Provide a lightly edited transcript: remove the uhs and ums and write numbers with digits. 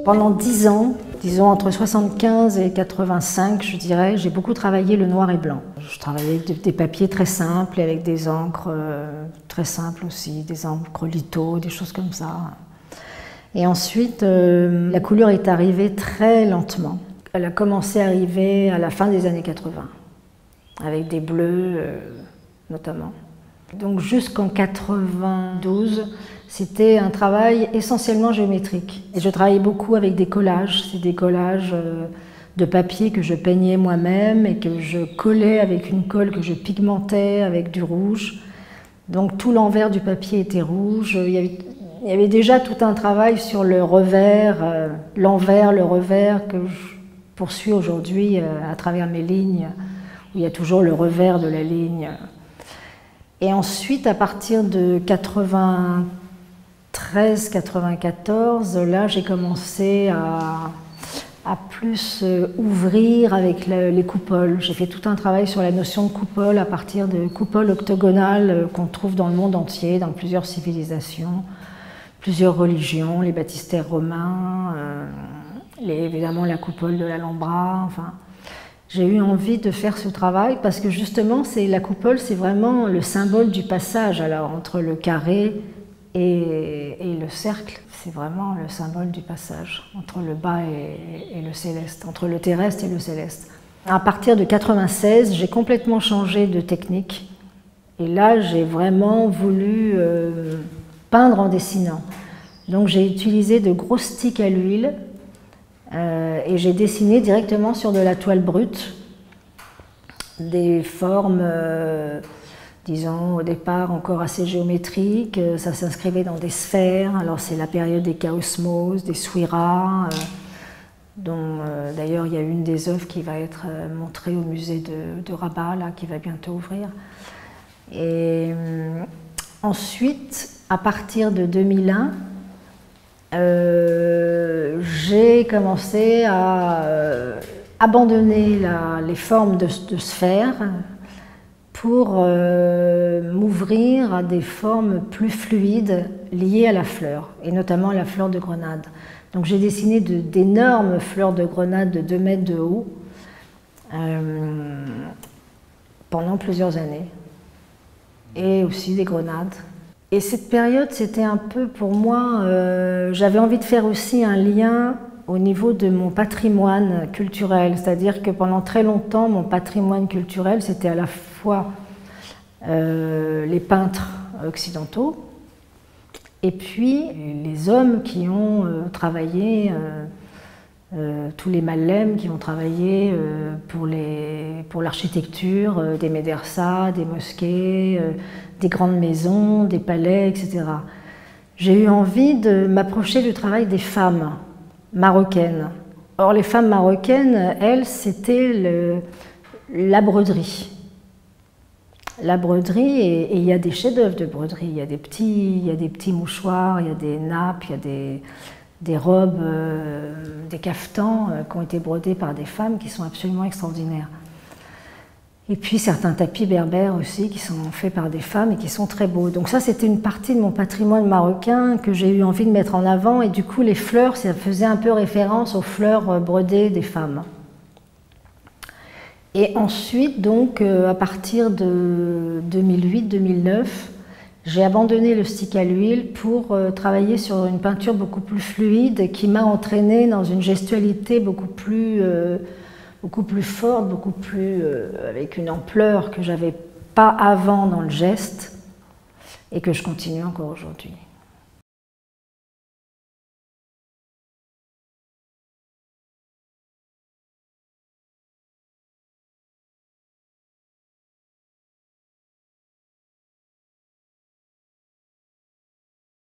Pendant 10 ans, disons entre 75 et 85, je dirais, j'ai beaucoup travaillé le noir et blanc. Je travaillais avec des papiers très simples et avec des encres très simples aussi, des encres litho, des choses comme ça. Et ensuite, la couleur est arrivée très lentement. Elle a commencé à arriver à la fin des années 80, avec des bleus notamment. Donc jusqu'en 92, c'était un travail essentiellement géométrique. Et je travaillais beaucoup avec des collages. C'est des collages de papier que je peignais moi-même et que je collais avec une colle que je pigmentais avec du rouge. Donc tout l'envers du papier était rouge. Il y avait déjà tout un travail sur le revers, l'envers, le revers que je poursuis aujourd'hui à travers mes lignes, où il y a toujours le revers de la ligne. Et ensuite, à partir de 93-94, là, j'ai commencé à plus ouvrir avec les coupoles. J'ai fait tout un travail sur la notion de coupole à partir de coupoles octogonales qu'on trouve dans le monde entier, dans plusieurs civilisations, plusieurs religions, les baptistères romains, évidemment la coupole de l'Alhambra, enfin... J'ai eu envie de faire ce travail parce que justement, la coupole, c'est vraiment le symbole du passage alors, entre le carré et le cercle. C'est vraiment le symbole du passage entre le bas et le céleste, entre le terrestre et le céleste. À partir de 96, j'ai complètement changé de technique. Et là, j'ai vraiment voulu peindre en dessinant. Donc j'ai utilisé de gros sticks à l'huile. Et j'ai dessiné directement sur de la toile brute des formes, disons au départ encore assez géométriques, ça s'inscrivait dans des sphères, alors c'est la période des chaosmos, des swiras, dont d'ailleurs il y a une des œuvres qui va être montrée au musée de Rabat, là, qui va bientôt ouvrir. Et ensuite, à partir de 2001, j'ai commencé à abandonner les formes de sphères pour m'ouvrir à des formes plus fluides liées à la fleur, et notamment la fleur de grenade. Donc j'ai dessiné d'énormes fleurs de grenade de 2 mètres de haut pendant plusieurs années, et aussi des grenades. Et cette période, c'était un peu pour moi, j'avais envie de faire aussi un lien au niveau de mon patrimoine culturel. C'est-à-dire que pendant très longtemps, mon patrimoine culturel, c'était à la fois les peintres occidentaux et puis les hommes qui ont travaillé, tous les Mallem qui ont travaillé pour l'architecture des médersas, des mosquées, des grandes maisons, des palais, etc. J'ai eu envie de m'approcher du travail des femmes marocaines. Or, les femmes marocaines, elles, c'était la broderie. La broderie, et il y a des chefs-d'œuvre de broderie. Il y a des petits mouchoirs, il y a des nappes, il y a des robes, des caftans qui ont été brodés par des femmes qui sont absolument extraordinaires. Et puis certains tapis berbères aussi qui sont faits par des femmes et qui sont très beaux. Donc ça, c'était une partie de mon patrimoine marocain que j'ai eu envie de mettre en avant. Et du coup, les fleurs, ça faisait un peu référence aux fleurs brodées des femmes. Et ensuite, donc, à partir de 2008-2009, j'ai abandonné le stick à l'huile pour travailler sur une peinture beaucoup plus fluide qui m'a entraînée dans une gestualité beaucoup plus forte, avec une ampleur que je n'avais pas avant dans le geste et que je continue encore aujourd'hui.